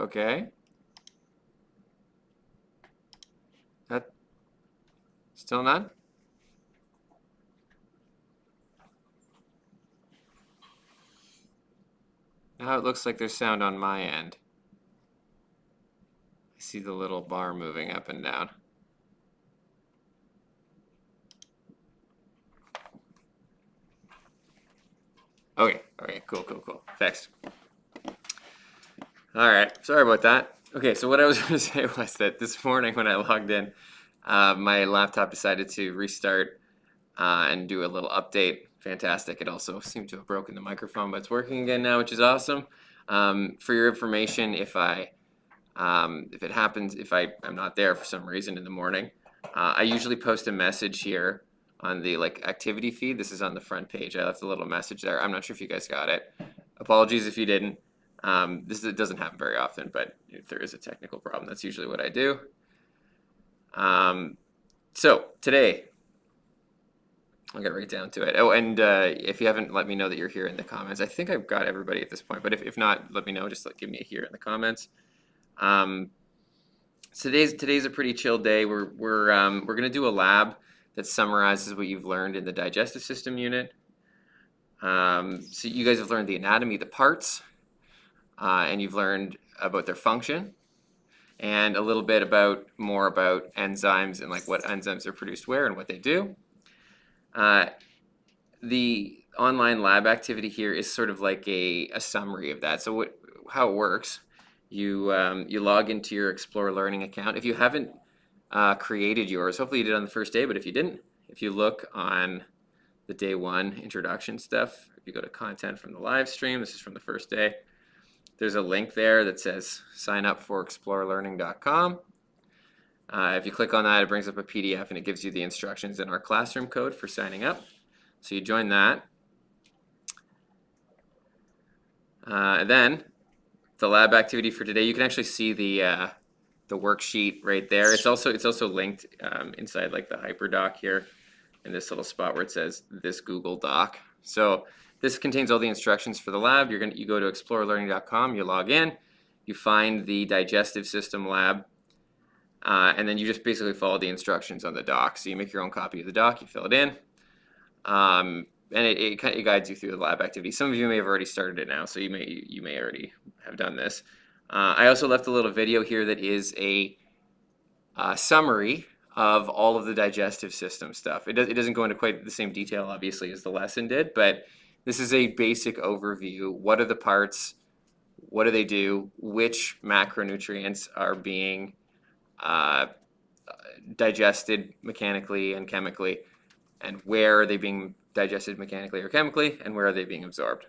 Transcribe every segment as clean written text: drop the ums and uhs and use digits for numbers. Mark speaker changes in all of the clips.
Speaker 1: Okay. That still none? Now it looks like there's sound on my end. I see the little bar moving up and down. Okay, cool. Fixed. All right, sorry about that. Okay, so what I was going to say was that this morning when I logged in, my laptop decided to restart and do a little update. Fantastic. It also seemed to have broken the microphone, but it's working again now, which is awesome. For your information, if it happens, if I'm not there for some reason in the morning, I usually post a message here on the activity feed. This is on the front page. I left a little message there. I'm not sure if you guys got it. Apologies if you didn't. It doesn't happen very often, but if there is a technical problem, that's usually what I do. So today, I'll get right down to it. Oh, and if you haven't let me know that you're here in the comments, I think I've got everybody at this point, but if not, let me know. Just give me a here in the comments. Today's a pretty chill day. We're gonna do a lab that summarizes what you've learned in the digestive system unit. So you guys have learned the anatomy, the parts, and you've learned about their function, and a little bit more about enzymes and what enzymes are produced where and what they do. The online lab activity here is sort of like a summary of that. So how it works, you log into your Explore Learning account. If you haven't created yours, hopefully you did on the first day, but if you didn't, if you look on the day one introduction stuff, if you go to content from the live stream, this is from the first day, there's a link there that says sign up for explorelearning.com. If you click on that, it brings up a PDF and it gives you the instructions in our classroom code for signing up. So you join that. And then the lab activity for today, you can actually see the worksheet right there. It's also linked inside the HyperDoc here in this little spot where it says this Google Doc. So this contains all the instructions for the lab. You go to explorelearning.com, you log in, you find the digestive system lab, and then you just basically follow the instructions on the doc. So you make your own copy of the doc, you fill it in, and it guides you through the lab activity. Some of you may have already started it now, so you may already have done this. I also left a little video here that is a summary of all of the digestive system stuff. It doesn't go into quite the same detail, obviously, as the lesson did, but this is a basic overview. What are the parts? What do they do? Which macronutrients are being digested mechanically and chemically? And where are they being digested mechanically or chemically? And where are they being absorbed?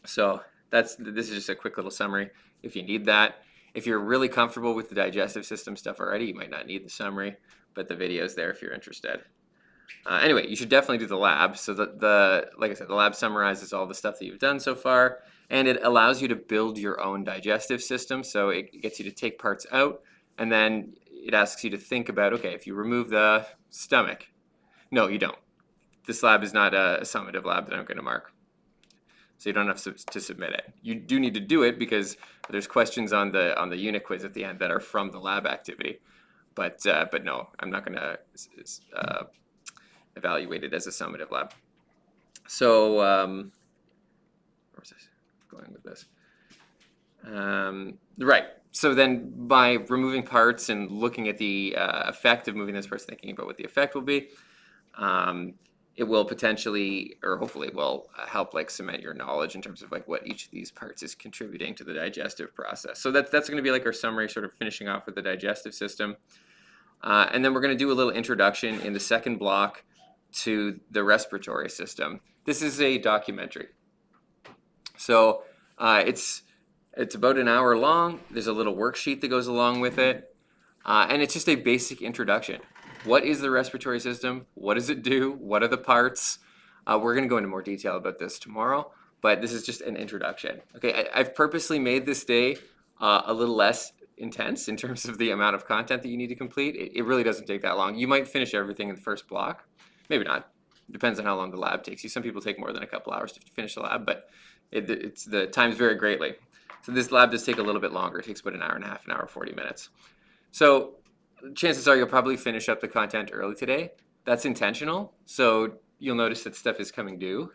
Speaker 1: So this is just a quick little summary if you need that. If you're really comfortable with the digestive system stuff already, you might not need the summary, but the video is there if you're interested. Anyway, you should definitely do the lab. So like I said, the lab summarizes all the stuff that you've done so far, and it allows you to build your own digestive system. So it gets you to take parts out, and then it asks you to think about, okay, if you remove the stomach, no, you don't. This lab is not a summative lab that I'm going to mark. So you don't have to submit it. You do need to do it because there's questions on the unit quiz at the end that are from the lab activity. But no, I'm not going to evaluate it as a summative lab. So where was I going with this? Right. So then by removing parts and looking at the effect of moving this parts, thinking about what the effect will be, it will potentially, or hopefully will help cement your knowledge in terms of what each of these parts is contributing to the digestive process. So that's going to be our summary, sort of finishing off with the digestive system. And then we're going to do a little introduction in the second block to the respiratory system. This is a documentary. So it's about an hour long. There's a little worksheet that goes along with it. And it's just a basic introduction. What is the respiratory system? What does it do? What are the parts? We're going to go into more detail about this tomorrow, but this is just an introduction. Okay, I've purposely made this day a little less intense in terms of the amount of content that you need to complete. It really doesn't take that long. You might finish everything in the first block. Maybe not. Depends on how long the lab takes you. Some people take more than a couple hours to finish the lab, but the times vary greatly. So this lab does take a little bit longer. It takes about an hour and a half, an hour, 40 minutes. So chances are you'll probably finish up the content early today. That's intentional. So you'll notice that stuff is coming due.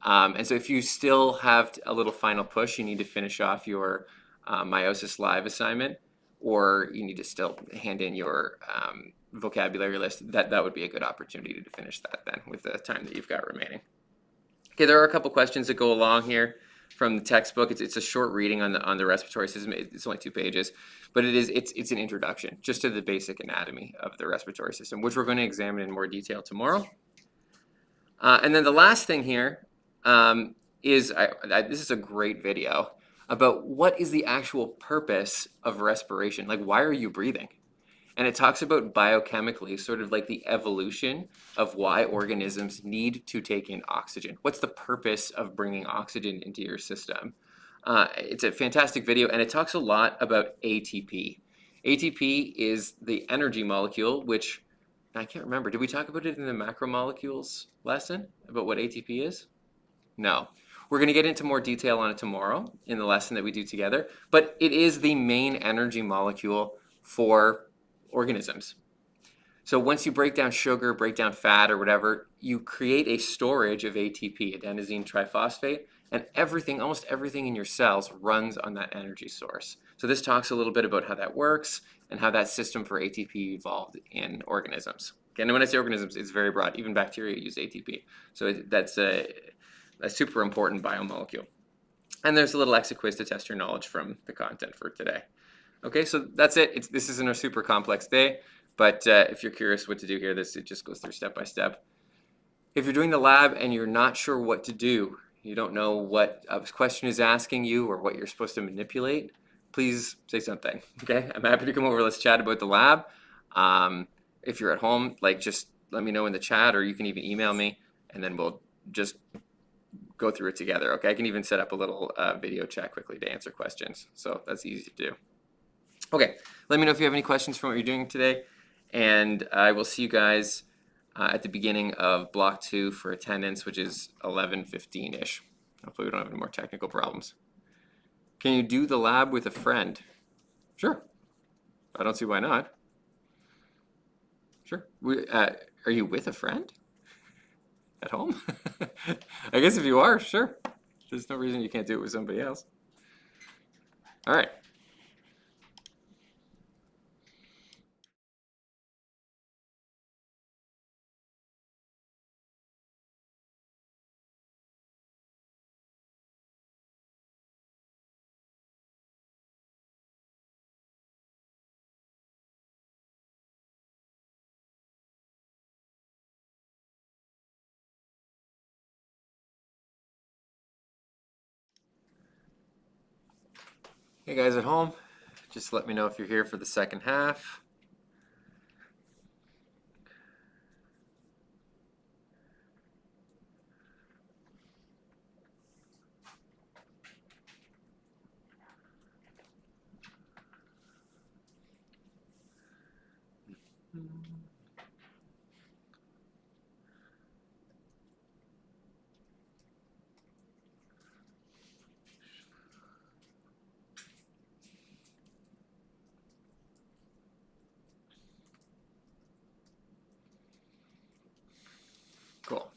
Speaker 1: And so if you still have a little final push, you need to finish off your meiosis live assignment, or you need to still hand in your vocabulary list, that would be a good opportunity to finish that then with the time that you've got remaining. Okay, there are a couple questions that go along here from the textbook. It's a short reading on the respiratory system. It's only 2 pages, but it's an introduction just to the basic anatomy of the respiratory system, which we're going to examine in more detail tomorrow. And then the last thing here is this is a great video about what is the actual purpose of respiration. Like, why are you breathing? And it talks about biochemically, sort of like the evolution of why organisms need to take in oxygen. What's the purpose of bringing oxygen into your system? It's a fantastic video, and it talks a lot about ATP. ATP is the energy molecule, which I can't remember. Did we talk about it in the macromolecules lesson about what ATP is? No. We're going to get into more detail on it tomorrow in the lesson that we do together, but it is the main energy molecule for organisms. So once you break down sugar, break down fat or whatever, you create a storage of ATP, adenosine triphosphate, and everything, almost everything in your cells runs on that energy source. So this talks a little bit about how that works and how that system for ATP evolved in organisms. Okay, and when I say organisms, it's very broad. Even bacteria use ATP. So that's a super important biomolecule. And there's a little exit quiz to test your knowledge from the content for today. Okay, so that's it. This isn't a super complex day, but if you're curious what to do here, it just goes through step by step. If you're doing the lab and you're not sure what to do, you don't know what a question is asking you or what you're supposed to manipulate, please say something, okay? I'm happy to come over. Let's chat about the lab. If you're at home, just let me know in the chat, or you can even email me, and then we'll just go through it together, okay? I can even set up a little video chat quickly to answer questions, so that's easy to do. Okay, let me know if you have any questions from what you're doing today, and I will see you guys at the beginning of block 2 for attendance, which is 11:15-ish. Hopefully we don't have any more technical problems. Can you do the lab with a friend? Sure. I don't see why not. Sure. Are you with a friend? At home? I guess if you are, sure. There's no reason you can't do it with somebody else. All right. Hey guys at home, just let me know if you're here for the second half. Cool.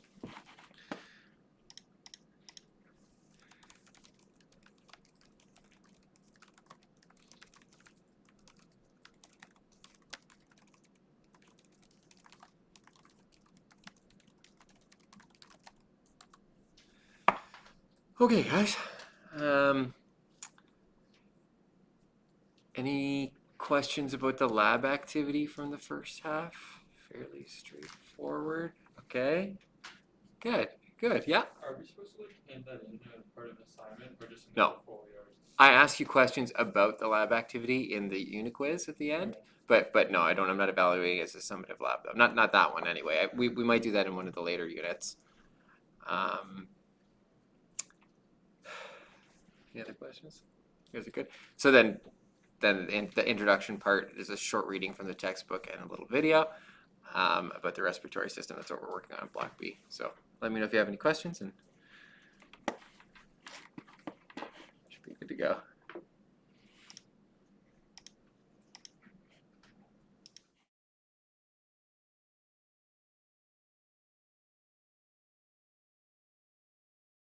Speaker 1: Okay, guys. Any questions about the lab activity from the first half? Fairly straightforward. Okay. Good. Good. Yeah.
Speaker 2: Are we supposed to hand that in as part of the assignment or just in the
Speaker 1: No.
Speaker 2: portfolio?
Speaker 1: I ask you questions about the lab activity in the unit quiz at the end, but no, I don't. I'm not evaluating it as a summative lab though. Not that one anyway. We might do that in one of the later units. Any other questions? You guys are good. So then the introduction part is a short reading from the textbook and a little video about the respiratory system. That's what we're working on in Block B. So let me know if you have any questions, and should be good to go.